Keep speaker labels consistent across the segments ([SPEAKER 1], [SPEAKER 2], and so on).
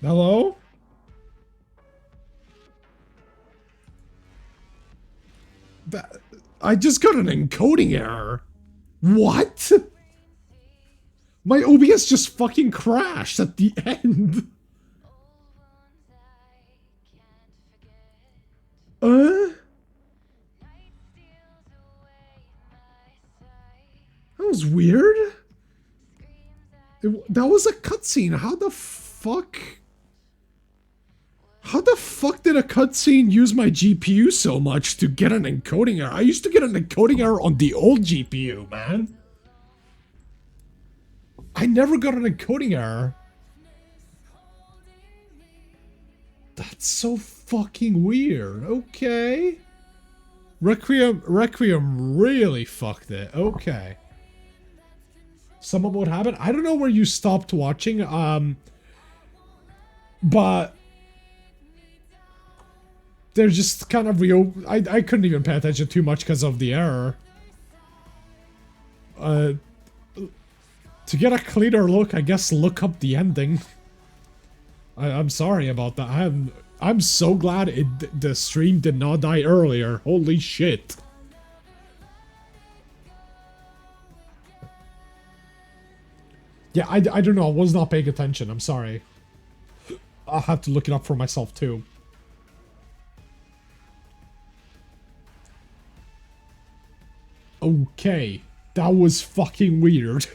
[SPEAKER 1] Hello? That, I just got an encoding error. What? My OBS just fucking crashed at the end. Uh? That was weird. That was a cutscene. How the fuck? How the fuck did a cutscene use my GPU so much to get an encoding error? I used to get an encoding error on the old GPU, man. I never got an encoding error. That's so fucking weird. Okay. Requiem really fucked it. Okay. Some of what happened. I don't know where you stopped watching. But they're just kind of I couldn't even pay attention too much because of the error. To get a cleaner look, I guess look up the ending. I'm sorry about that. I'm so glad the stream did not die earlier. Holy shit. Yeah, I don't know. I was not paying attention. I'm sorry. I'll have to look it up for myself too. Okay. That was fucking weird.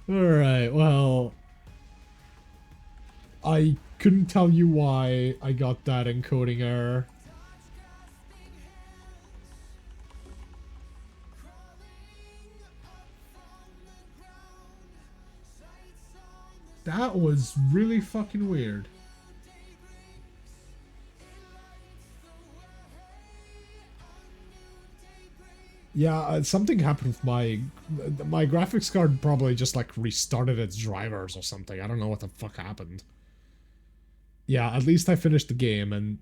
[SPEAKER 1] Alright, well... I couldn't tell you why I got that encoding error. That was really fucking weird. Yeah, something happened with my graphics card. Probably just like restarted its drivers or something. I don't know what the fuck happened. Yeah, at least I finished the game and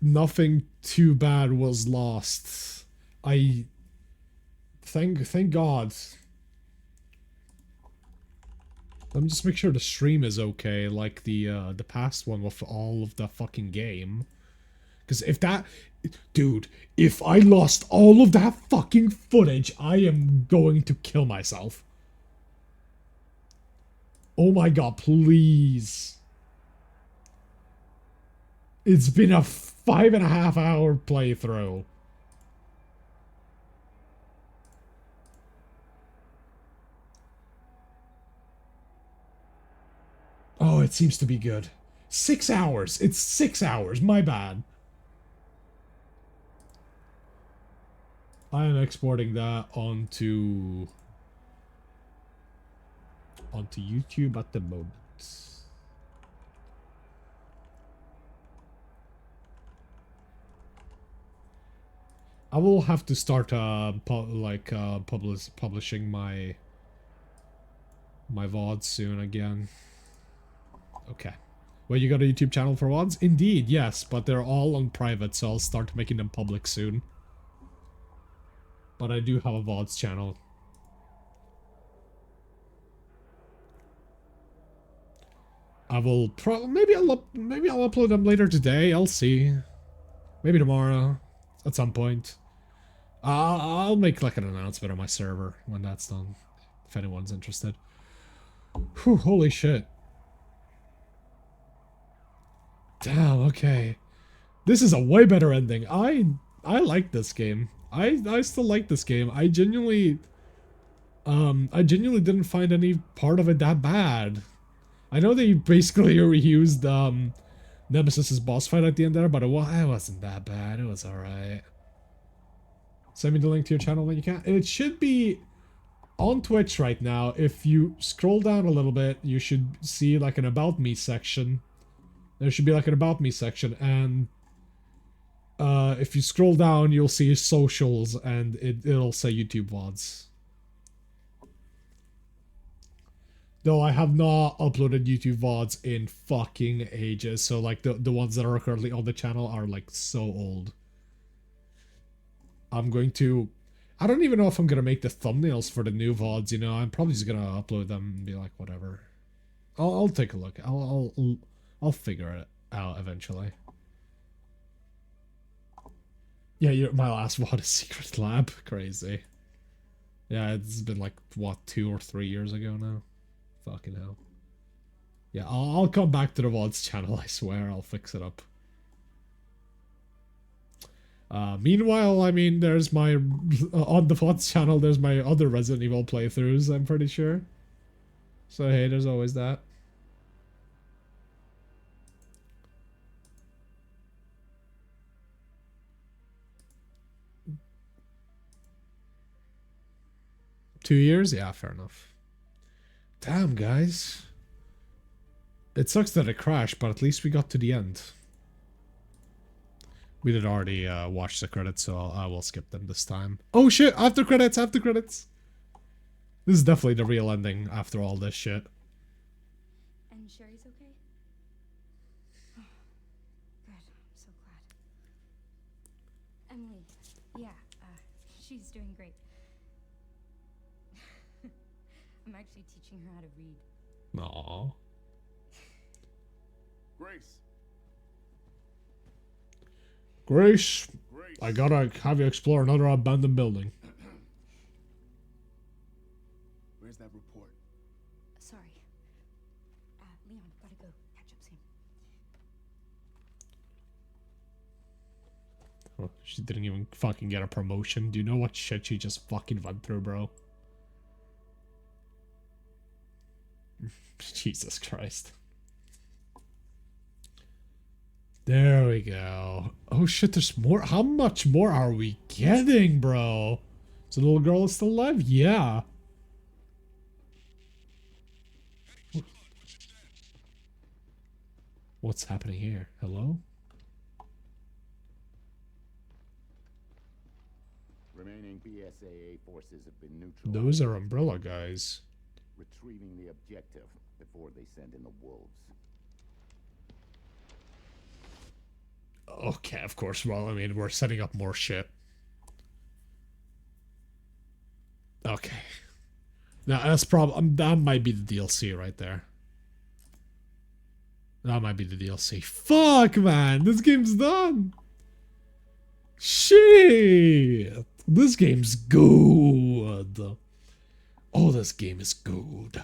[SPEAKER 1] nothing too bad was lost. I thank God. Let me just make sure the stream is okay, like the past one with all of the fucking game. Because if that... Dude, if I lost all of that fucking footage, I am going to kill myself. Oh my god, please. It's been a 5.5 hour playthrough. Oh, it seems to be good. 6 hours. It's 6 hours. My bad. I am exporting that onto YouTube at the moment. I will have to start publishing my VODs soon again. Okay. Well, you got a YouTube channel for VODs? Indeed, yes, but they're all on private, so I'll start making them public soon. But I do have a VODs channel. I will maybe I'll upload them later today. I'll see. Maybe tomorrow, at some point. I'll make like an announcement on my server when that's done, if anyone's interested. Whew, holy shit. Damn, okay. This is a way better ending. I like this game. I still like this game. I genuinely didn't find any part of it that bad. I know they basically reused Nemesis's boss fight at the end there, but it wasn't that bad. It was alright. Send me the link to your channel when you can. It should be on Twitch right now. If you scroll down a little bit, you should see like an About Me section. There should be like an About Me section, and if you scroll down, you'll see socials, and it'll say YouTube VODs. Though I have not uploaded YouTube VODs in fucking ages, so like the ones that are currently on the channel are like so old. I'm going to I don't even know if I'm gonna make the thumbnails for the new VODs, you know. I'm probably just gonna upload them and be like, whatever. I'll take a look. I'll figure it out eventually. Yeah, my last VOD is Secret Lab. Crazy. Yeah, it's been like, what, 2 or 3 years ago now? Fucking hell. Yeah, I'll come back to the VODs channel, I swear. I'll fix it up. Meanwhile, I mean, there's my... on the VODs channel, there's my other Resident Evil playthroughs, I'm pretty sure. So, hey, there's always that. Two years? Yeah, fair enough. Damn, guys. It sucks that it crashed, but at least we got to the end. We did already watch the credits, so I will skip them this time. Oh shit, after credits, after credits! This is definitely the real ending after all this shit.
[SPEAKER 2] And Sherry's okay? Oh, good, I'm so glad. Emily, yeah, she's doing great. I'm actually teaching her how to read.
[SPEAKER 1] Aww. Grace, I gotta have you explore another abandoned building.
[SPEAKER 3] Where's that report?
[SPEAKER 2] Sorry. Leon, gotta go. Catch up soon.
[SPEAKER 1] Oh, she didn't even fucking get a promotion. Do you know what shit she just fucking went through, bro? Jesus Christ. There we go. Oh shit, there's more. How much more are we getting, bro? Is the little girl still alive? Yeah. What's happening here? Hello?
[SPEAKER 4] Remaining BSAA forces have been neutralized.
[SPEAKER 1] Those are Umbrella guys.
[SPEAKER 4] Retrieving the objective before they send in the wolves.
[SPEAKER 1] Okay, of course. Well, I mean, we're setting up more shit. Okay. Now, that's probably... that might be the DLC right there. That might be the DLC. Fuck, man! This game's done! Shit! This game's good! Oh, this game is good.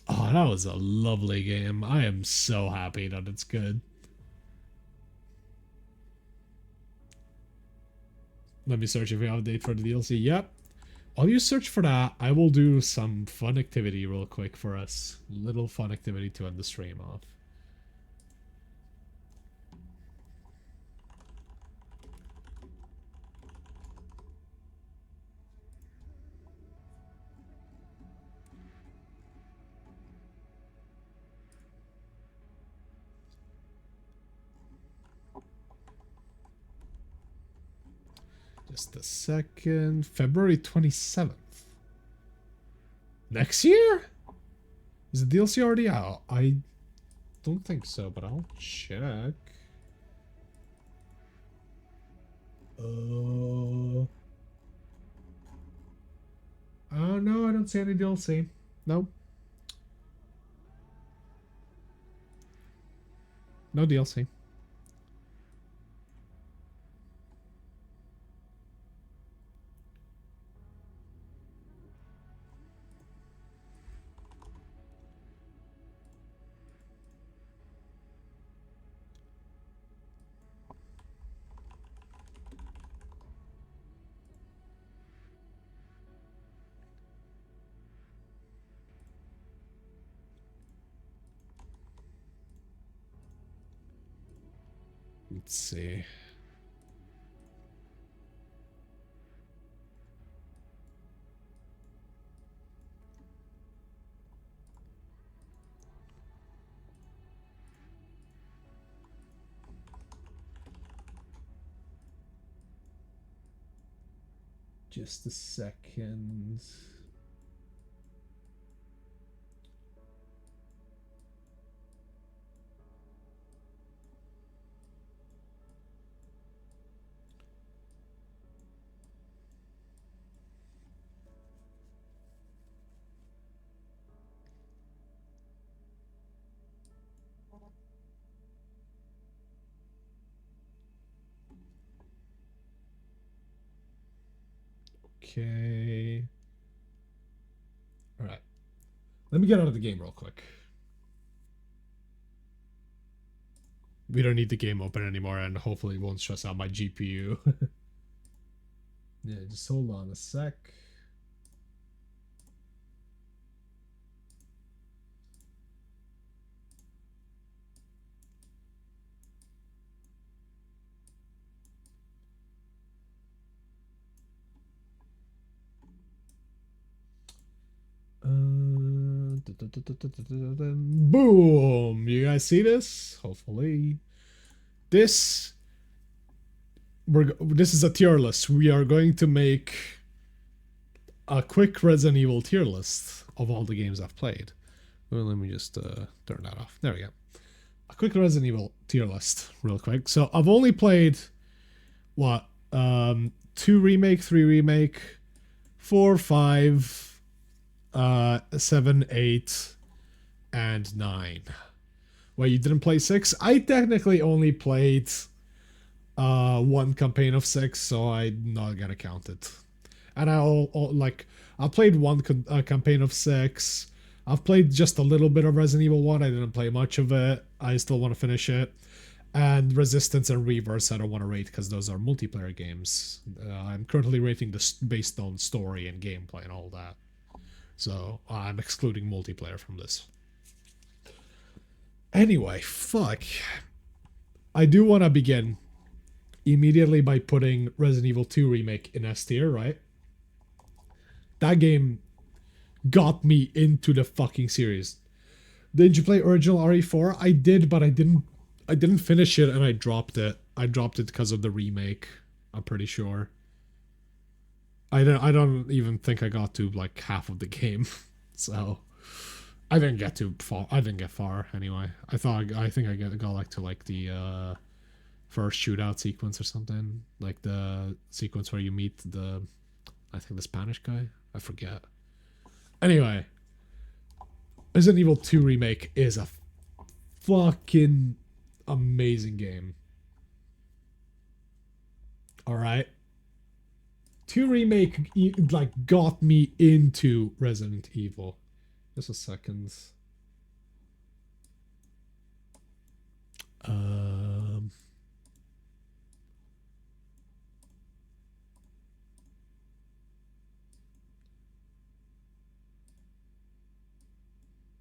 [SPEAKER 1] Oh, that was a lovely game. I am so happy that it's good. Let me search if we have a date for the DLC. Yep. While you search for that, I will do some fun activity real quick for us. Little fun activity to end the stream off. Just a second. February 27th. Next year? Is the DLC already out? I don't think so, but I'll check. Oh, no, I don't see any DLC. Nope. No DLC. Let's see. Just a second. Okay. All right. Let me get out of the game real quick. We don't need the game open anymore, and hopefully it won't stress out my GPU. Yeah, just hold on a sec. Boom! You guys see this? Hopefully. This this is a tier list. We are going to make a quick Resident Evil tier list of all the games I've played. Well, let me just turn that off. There we go. A quick Resident Evil tier list, real quick. So I've only played what 2 remake, 3 remake, 4, 5, 7, 8, and 9. Well, you didn't play 6? I technically only played 1 campaign of 6, so I'm not gonna count it. And I played 1 campaign of 6. I've played just a little bit of Resident Evil 1. I didn't play much of it. I still want to finish it. And Resistance and Reverse I don't want to rate because those are multiplayer games. I'm currently rating this based on story and gameplay and all that. So I'm excluding multiplayer from this. Anyway, fuck. I do want to begin immediately by putting Resident Evil 2 Remake in S tier, right? That game got me into the fucking series. Did you play original RE4? I did, but I didn't finish it and I dropped it. I dropped it because of the remake. I'm pretty sure. I don't even think I got to like half of the game. So I didn't get too far. I didn't get far anyway. I think I got like to like the first shootout sequence or something. Like the sequence where you meet I think the Spanish guy. I forget. Anyway, Resident Evil 2 Remake is a fucking amazing game. Alright? 2 Remake like got me into Resident Evil. Just a second.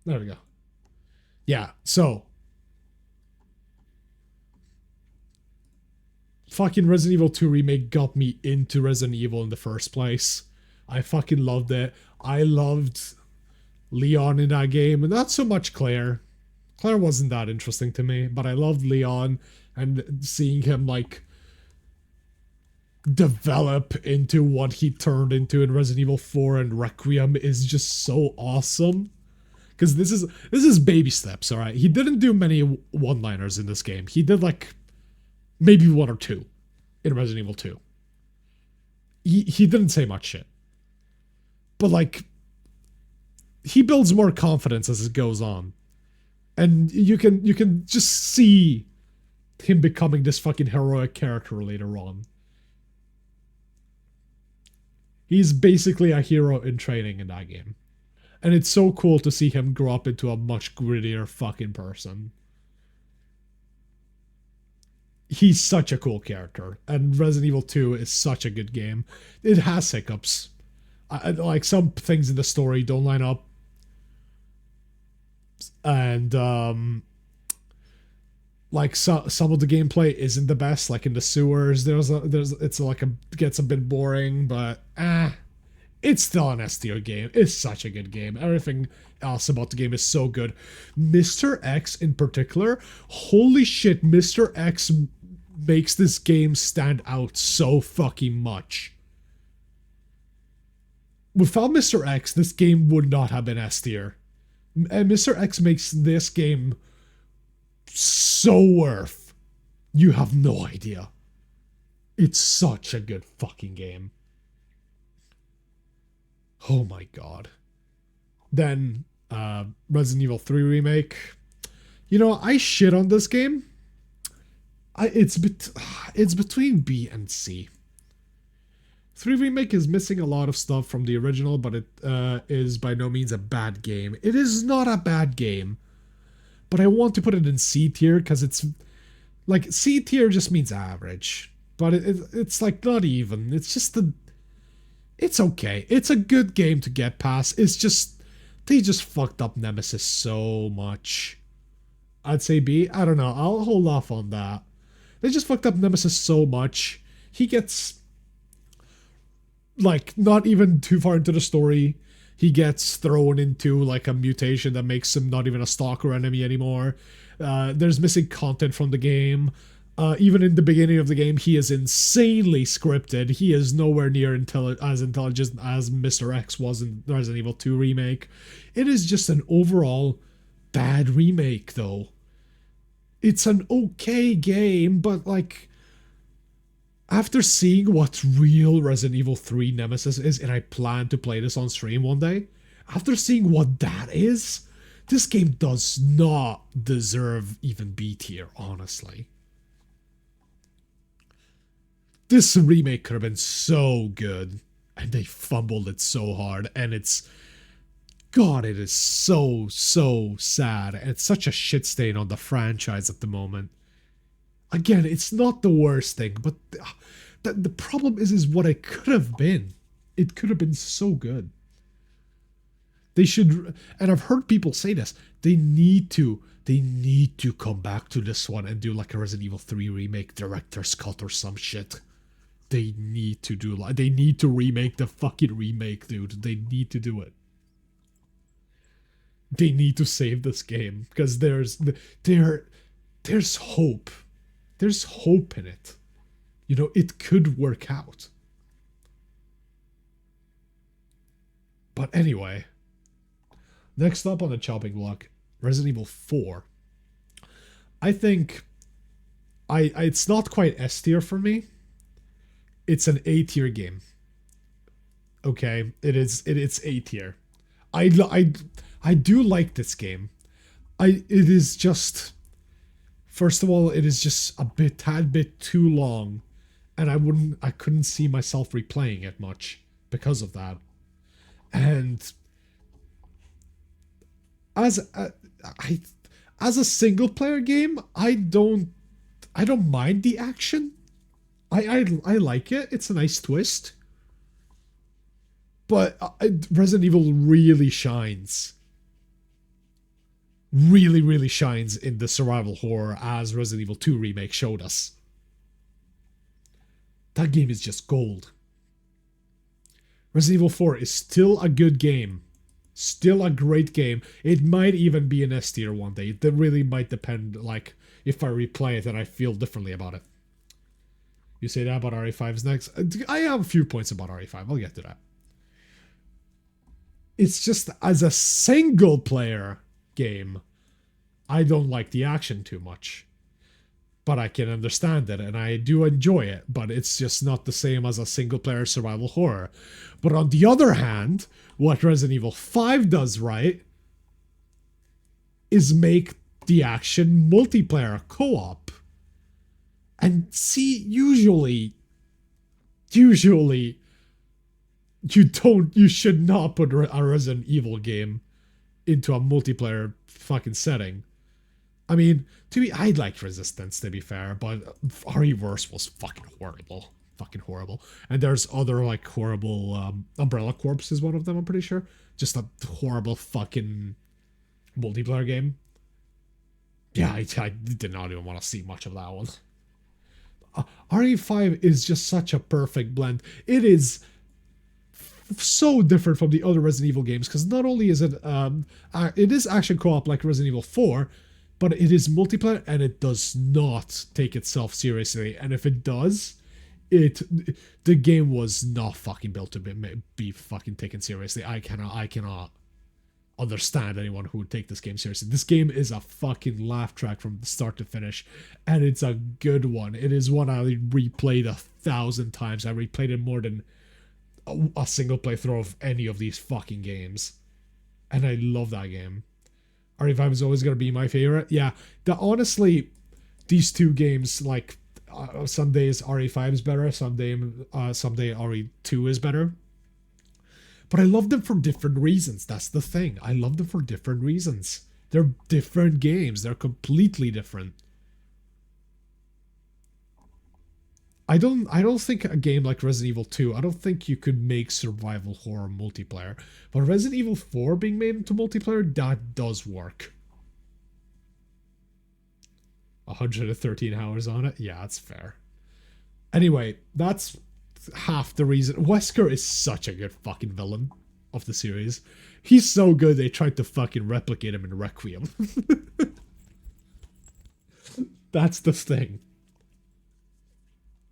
[SPEAKER 1] There we go. Yeah, so fucking Resident Evil 2 Remake got me into Resident Evil in the first place. I fucking loved it. I loved Leon in that game, and not so much Claire. Claire wasn't that interesting to me, but I loved Leon, and seeing him like develop into what he turned into in Resident Evil 4 and Requiem is just so awesome. Because this is baby steps, all right? He didn't do many one-liners in this game. He did like maybe 1 or 2 in Resident Evil 2. He didn't say much shit. But like he builds more confidence as it goes on. And you can just see him becoming this fucking heroic character later on. He's basically a hero in training in that game. And it's so cool to see him grow up into a much grittier fucking person. He's such a cool character. And Resident Evil 2 is such a good game. It has hiccups. Like some things in the story don't line up. And like some of the gameplay isn't the best. Like in the sewers, gets a bit boring, but it's still an S tier game. It's such a good game. Everything else about the game is so good. Mr. X in particular, holy shit, Mr. X makes this game stand out so fucking much. Without Mr. X, this game would not have been S tier. And Mr. X makes this game so worth. You have no idea. It's such a good fucking game. Oh my god. Then, Resident Evil 3 Remake. You know, I shit on this game. It's between B and C. 3 Remake is missing a lot of stuff from the original, but it is by no means a bad game. It is not a bad game, but I want to put it in C tier because it's like C tier just means average, but it's like not even. It's just it's okay. It's a good game to get past. It's just they just fucked up Nemesis so much. I'd say B. I don't know. I'll hold off on that. They just fucked up Nemesis so much. He gets like not even too far into the story, he gets thrown into like a mutation that makes him not even a stalker enemy anymore. There's missing content from the game. Even in the beginning of the game, he is insanely scripted. He is nowhere near as intelligent as Mr. X was in Resident Evil 2 Remake. It is just an overall bad remake, though. It's an okay game, but like, after seeing what real Resident Evil 3 Nemesis is, and I plan to play this on stream one day, after seeing what that is, this game does not deserve even B tier, honestly. This remake could have been so good, and they fumbled it so hard, and it's... God, it is so, so sad, and it's such a shit stain on the franchise at the moment. Again, it's not the worst thing, but the problem is what it could have been. It could have been so good. They should, and I've heard people say this, they need to come back to this one and do like a Resident Evil 3 remake director's cut or some shit. They need to remake the fucking remake, dude. They need to do it. They need to save this game because there's hope. There's hope in it. You know, it could work out. But anyway, next up on the chopping block, Resident Evil 4. I think it's not quite S tier for me. It's an A tier game. Okay, it's A tier. I do like this game. It is just, first of all, it is just a tad bit too long, and I couldn't see myself replaying it much because of that. And as a single player game, I don't mind the action. I like it. It's a nice twist. But Resident Evil really shines. Really shines in the survival horror as Resident Evil 2 Remake showed us. That game is just gold. Resident Evil 4 is still a good game. Still a great game. It might even be an S tier one day. That really might depend, like, if I replay it and I feel differently about it. You say that about RE5's next? I have a few points about RE5. I'll get to that. It's just, as a single player game, I don't like the action too much. But I can understand it, and I do enjoy it, but it's just not the same as a single player survival horror. But on the other hand, what Resident Evil 5 does right is make the action multiplayer co-op. And see, usually you should not put a Resident Evil game into a multiplayer fucking setting. I mean, to me, I liked Resistance, to be fair, but RE-Verse was fucking horrible. Fucking horrible. And there's other, like, horrible... Umbrella Corps is one of them, I'm pretty sure. Just a horrible fucking multiplayer game. Yeah, I did not even want to see much of that one. RE5 is just such a perfect blend. It is so different from the other Resident Evil games, because not only is it is action co-op like Resident Evil 4, but it is multiplayer, and it does not take itself seriously. And if it does, the game was not fucking built to be fucking taken seriously. I cannot understand anyone who would take this game seriously. This game is a fucking laugh track from start to finish, and it's a good one. It is one I replayed 1,000 times. I replayed it more than a single playthrough of any of these fucking games, and I love that game. RE5 is always going to be my favorite. Yeah, honestly, these two games, like, some days RE5 is better, someday RE2 is better. But I love them for different reasons. That's the thing. I love them for different reasons. They're different games. They're completely different. I don't think a game like Resident Evil 2, I don't think you could make survival horror multiplayer. But Resident Evil 4 being made into multiplayer, that does work. 113 hours on it? Yeah, that's fair. Anyway, that's half the reason. Wesker is such a good fucking villain of the series. He's so good they tried to fucking replicate him in Requiem. That's the thing.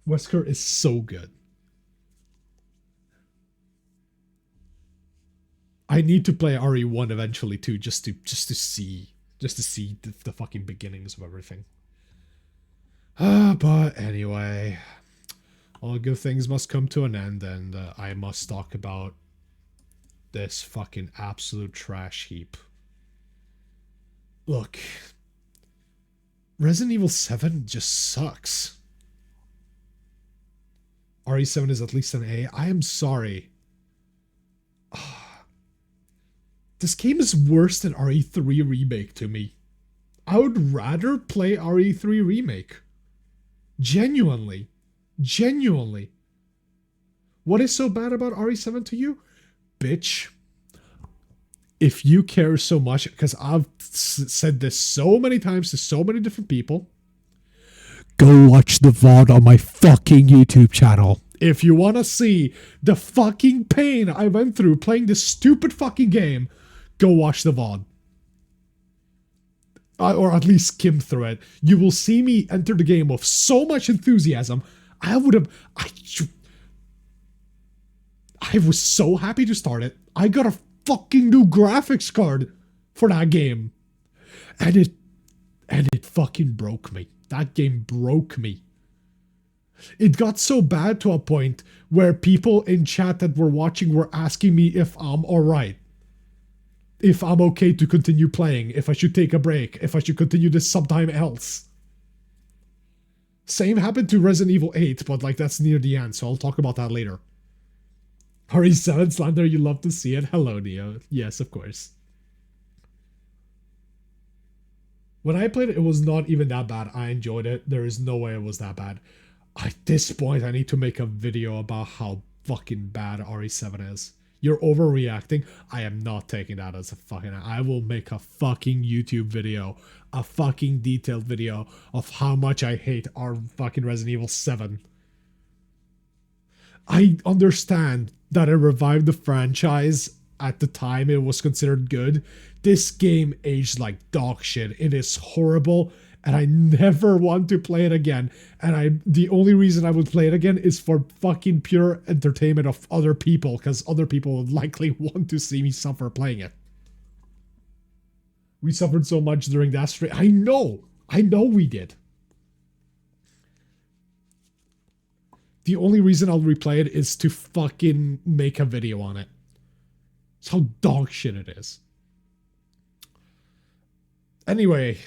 [SPEAKER 1] Wesker is so good. I need to play RE1 eventually too, just to see the fucking beginnings of everything. But anyway, all good things must come to an end, and I must talk about this fucking absolute trash heap. Look, Resident Evil 7 just sucks. RE7 is at least an A. I am sorry. This game is worse than RE3 Remake to me. I would rather play RE3 Remake. Genuinely. Genuinely. What is so bad about RE7 to you? Bitch. If you care so much, because I've said this so many times to so many different people, go watch the VOD on my fucking YouTube channel. If you want to see the fucking pain I went through playing this stupid fucking game, go watch the VOD. Or at least skim through it. You will see me enter the game with so much enthusiasm. I was so happy to start it. I got a fucking new graphics card for that game. And it fucking broke me. That game broke me. It got so bad to a point where people in chat that were watching were asking me if I'm alright. If I'm okay to continue playing, if I should take a break, if I should continue this sometime else. Same happened to Resident Evil 8, but like that's near the end, so I'll talk about that later. RE7 slander, you love to see it. Hello, Neo. Yes, of course. When I played it, it was not even that bad. I enjoyed it. There is no way it was that bad. At this point, I need to make a video about how fucking bad RE7 is. You're overreacting. I am not taking that as a fucking... I will make a fucking YouTube video. A fucking detailed video of how much I hate our fucking Resident Evil 7. I understand that it revived the franchise. At the time, it was considered good. This game aged like dog shit. It is horrible. And I never want to play it again. And the only reason I would play it again is for fucking pure entertainment of other people, because other people would likely want to see me suffer playing it. We suffered so much during that stream. I know we did. The only reason I'll replay it is to fucking make a video on it. It's how dog shit it is. Anyway,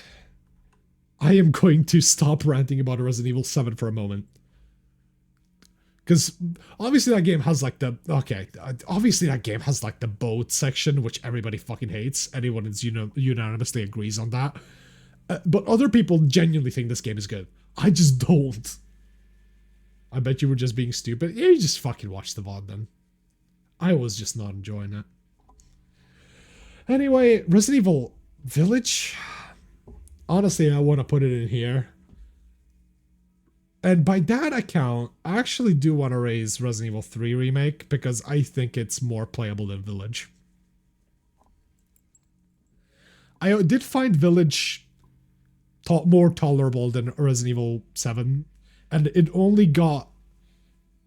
[SPEAKER 1] I am going to stop ranting about Resident Evil 7 for a moment. Because obviously that game has like the... Okay, obviously that game has like the boat section, which everybody fucking hates. Anyone is unanimously agrees on that. But other people genuinely think this game is good. I just don't. I bet you were just being stupid. Yeah, you just fucking watch the VOD then. I was just not enjoying it. Anyway, Resident Evil Village... Honestly, I want to put it in here. And by that account, I actually do want to raise Resident Evil 3 Remake because I think it's more playable than Village. I did find Village more tolerable than Resident Evil 7, and it only got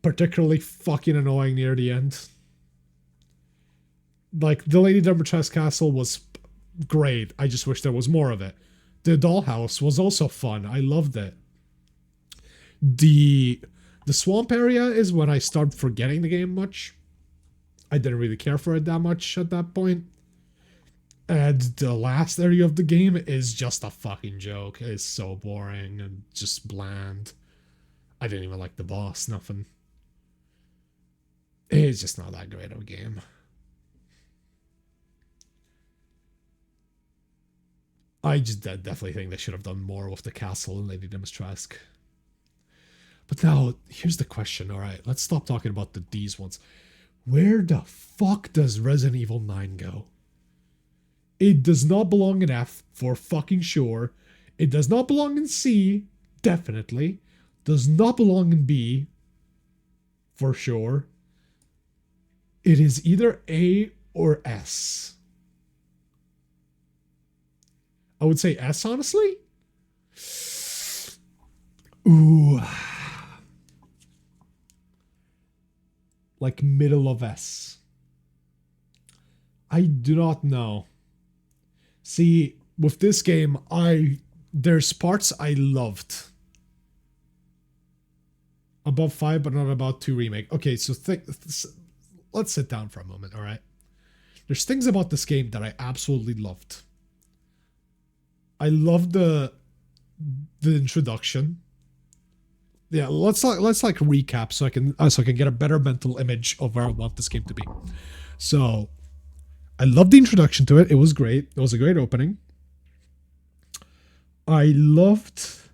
[SPEAKER 1] particularly fucking annoying near the end. Like, the Lady Dimitrescu Castle was great, I just wish there was more of it. The dollhouse was also fun. I loved it. The swamp area is when I started forgetting the game much. I didn't really care for it that much at that point. And the last area of the game is just a fucking joke. It's so boring and just bland. I didn't even like the boss, nothing. It's just not that great of a game. I just definitely think they should have done more with the castle and Lady Dimitrescu. But now, here's the question. All right, let's stop talking about these ones. Where the fuck does Resident Evil 9 go? It does not belong in F, for fucking sure. It does not belong in C, definitely. Does not belong in B, for sure. It is either A or S. I would say S, honestly. Ooh. Like middle of S. I do not know. See, with this game, there's parts I loved. Above 5, but not about 2 remake. Okay, so let's sit down for a moment, alright? There's things about this game that I absolutely loved. I loved the introduction. Yeah, let's recap so I can get a better mental image of where I want this game to be. So, I loved the introduction to it. It was great. It was a great opening. I loved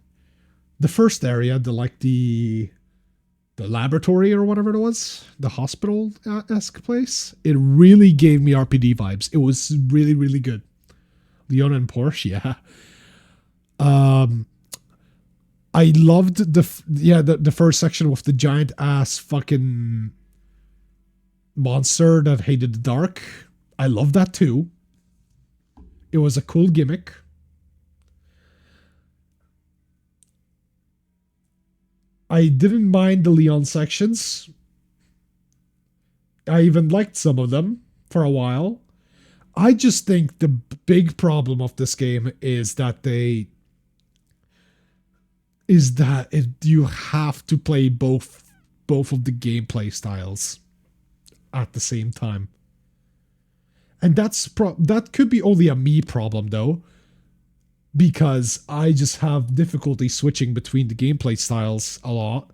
[SPEAKER 1] the first area, the laboratory or whatever it was, the hospital-esque place. It really gave me RPD vibes. It was really, really good. Leon and Porsche, yeah. I loved the first section with the giant ass fucking monster that hated the dark. I love that too. It was a cool gimmick. I didn't mind the Leon sections. I even liked some of them for a while. I just think the big problem of this game is that you have to play both of the gameplay styles at the same time. And that could be only a me problem though, because I just have difficulty switching between the gameplay styles a lot,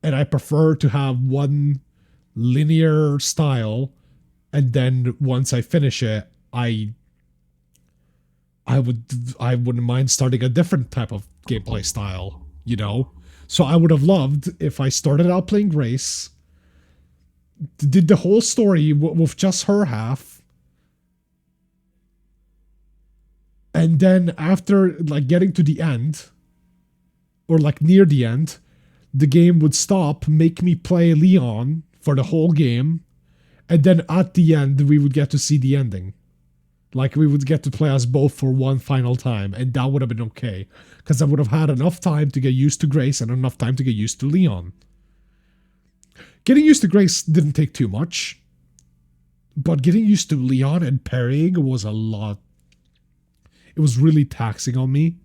[SPEAKER 1] and I prefer to have one linear style, and then once I finish it, I wouldn't mind starting a different type of gameplay style, you know? So I would have loved if I started out playing Grace, did the whole story with just her half, and then after like getting to the end, or like near the end, the game would stop, make me play Leon for the whole game, and then at the end we would get to see the ending. Like, we would get to play us both for one final time, and that would have been okay. Because I would have had enough time to get used to Grace and enough time to get used to Leon. Getting used to Grace didn't take too much. But getting used to Leon and parrying was a lot. It was really taxing on me.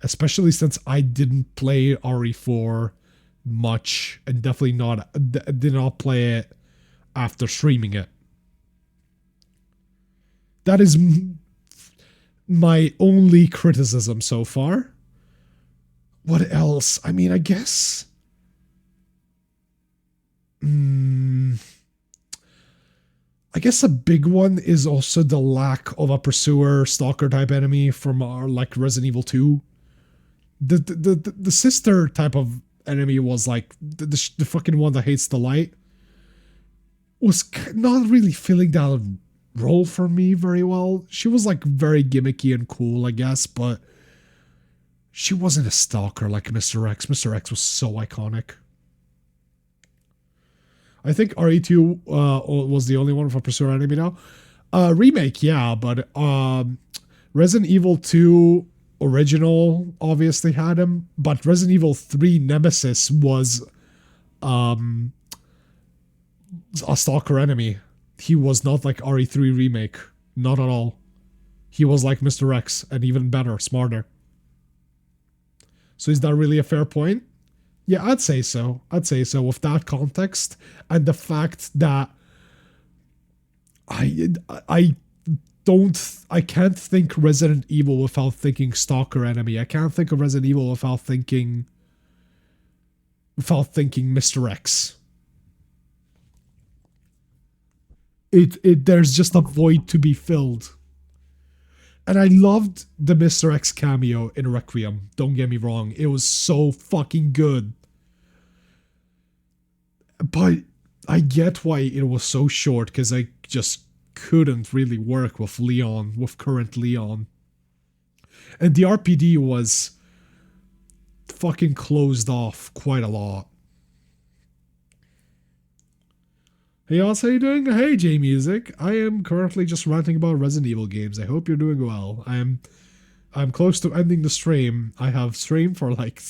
[SPEAKER 1] Especially since I didn't play RE4 much, and definitely did not play it after streaming it. That is my only criticism so far. What else? I mean, I guess... I guess a big one is also the lack of a pursuer stalker type enemy from our like Resident Evil 2. The sister type of enemy was like the fucking one that hates the light. Was not really filling that role for me very well. She was like very gimmicky and cool, I guess, but she wasn't a stalker like Mr. X. Mr. X was so iconic. I think RE2 was the only one for Pursuer enemy now. Remake, yeah, but Resident Evil 2 original obviously had him, but Resident Evil 3 Nemesis was a stalker enemy. He was not like RE3 remake. Not at all. He was like Mr. X, and even better, smarter. So is that really a fair point? Yeah, I'd say so. I'd say so with that context and the fact that I can't think Resident Evil without thinking stalker enemy. I can't think of Resident Evil without thinking without thinking Mr. X. There's just a void to be filled. And I loved the Mr. X cameo in Requiem. Don't get me wrong. It was so fucking good. But I get why it was so short, because I just couldn't really work with Leon, with current Leon. And the RPD was fucking closed off quite a lot. Hey, Oz, how you doing? Hey, J Music. I am currently just ranting about Resident Evil games. I hope you're doing well. I'm close to ending the stream. I have streamed for like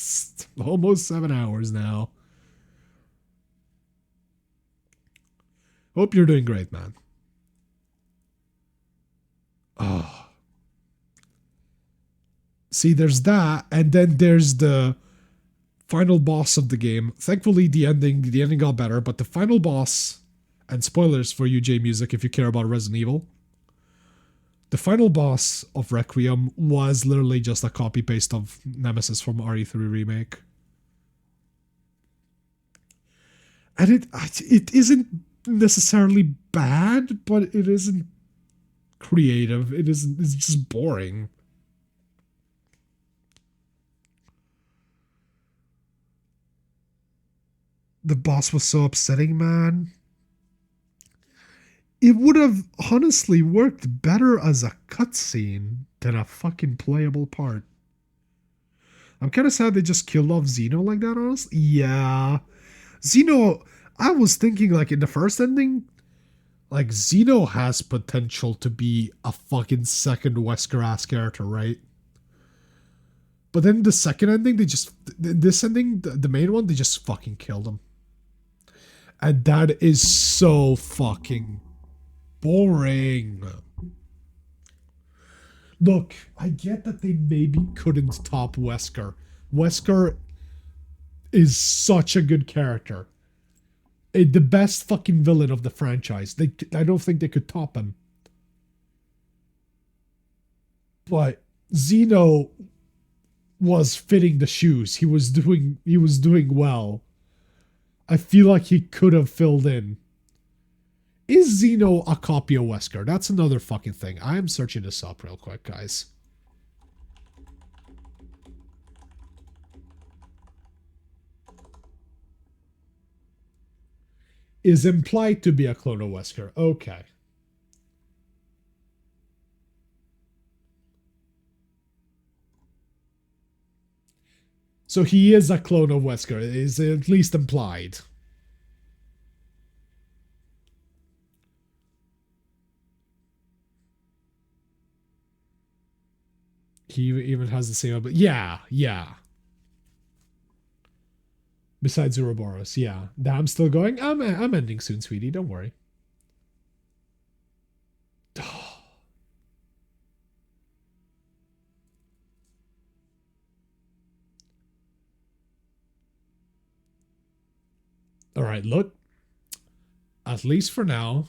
[SPEAKER 1] almost 7 hours now. Hope you're doing great, man. Oh. See, there's that, and then there's the final boss of the game. Thankfully, the ending got better, but the final boss, and spoilers for you, J Music, if you care about Resident Evil, the final boss of Requiem was literally just a copy paste of Nemesis from RE3 Remake. And it isn't necessarily bad, but it isn't creative. It's just boring. The boss was so upsetting, man. It would have honestly worked better as a cutscene than a fucking playable part. I'm kind of sad they just killed off Xeno like that, honestly. Yeah. Xeno, I was thinking, like, in the first ending, like, Xeno has potential to be a fucking second Wesker-ass character, right? But then the second ending, this ending, the main one, they just fucking killed him. And that is so fucking boring. Look, I get that they maybe couldn't top Wesker. Wesker is such a good character. The best fucking villain of the franchise. I don't think they could top him. But Xeno was fitting the shoes. He was doing well. I feel like he could have filled in. Is Xeno a copy of Wesker? That's another fucking thing. I am searching this up real quick, guys. Is implied to be a clone of Wesker. Okay. So he is a clone of Wesker. It is at least implied. He even has the same, but yeah. Besides Ouroboros, yeah. I'm still going. I'm ending soon, sweetie. Don't worry. All right, look. At least for now,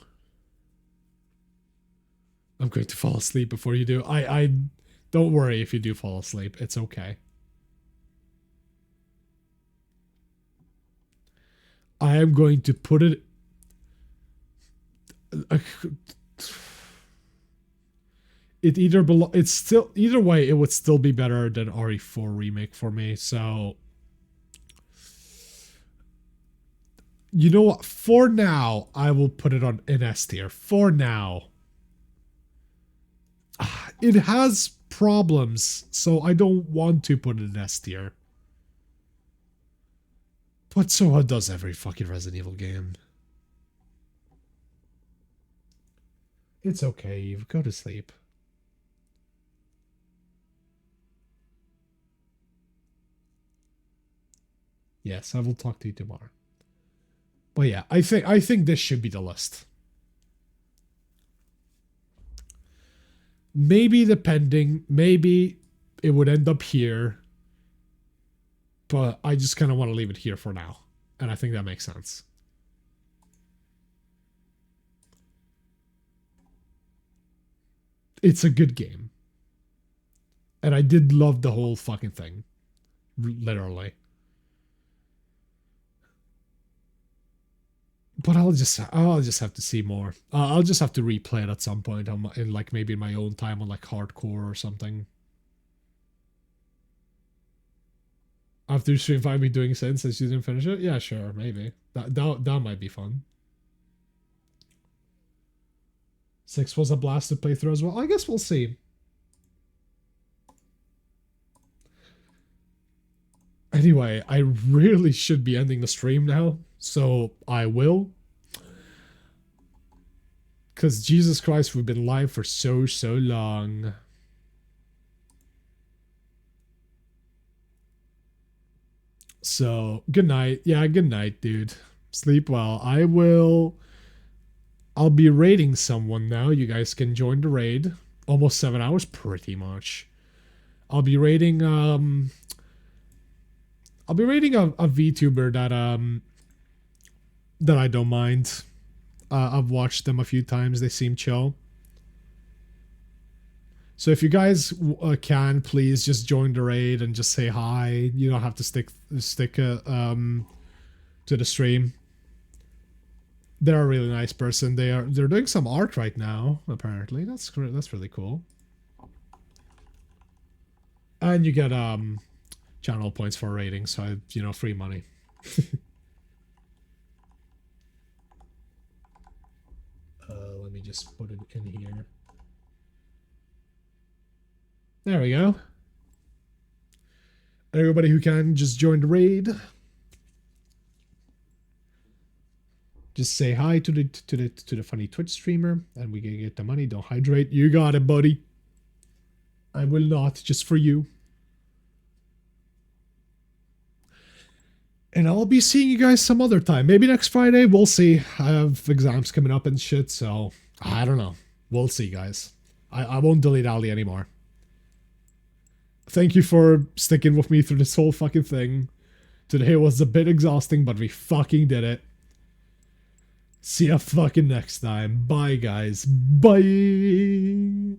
[SPEAKER 1] I'm going to fall asleep before you do. I don't worry if you do fall asleep. It's okay. I am going to put it. It's still either way. It would still be better than RE4 remake for me. So, you know what? For now, I will put it on in S tier. For now, it has problems, so I don't want to put it in S tier. But so does every fucking Resident Evil game. It's okay, Eve. Go to sleep. Yes, I will talk to you tomorrow. But yeah, I think this should be the list. Maybe depending, maybe it would end up here. But I just kind of want to leave it here for now. And I think that makes sense. It's a good game. And I did love the whole fucking thing. Literally. but I'll just have to see more. I'll just have to replay it at some point in like maybe in my own time on like hardcore or something. After stream 5 be doing since you didn't finish it? Yeah, sure, maybe. That might be fun. 6 was a blast to play through as well. I guess we'll see. Anyway, I really should be ending the stream now, so I will. Because Jesus Christ, we've been live for so long. So, good night. Yeah, good night, dude. Sleep well. I'll be raiding someone now. You guys can join the raid. Almost 7 hours, pretty much. I'll be raiding a VTuber that I don't mind. I've watched them a few times. They seem chill. So if you guys can, please just join the raid and just say hi. You don't have to stick to the stream. They're a really nice person. They're doing some art right now. Apparently, that's really cool. And you get channel points for rating, so free money. Let me just put it in here. There we go. Everybody who can, just join the raid. Just say hi to the funny Twitch streamer, and we can get the money. Don't hydrate. You got it, buddy. I will not, just for you. And I'll be seeing you guys some other time. Maybe next Friday. We'll see. I have exams coming up and shit, so I don't know. We'll see, guys. I won't delete Ali anymore. Thank you for sticking with me through this whole fucking thing. Today was a bit exhausting, but we fucking did it. See ya fucking next time. Bye, guys. Bye.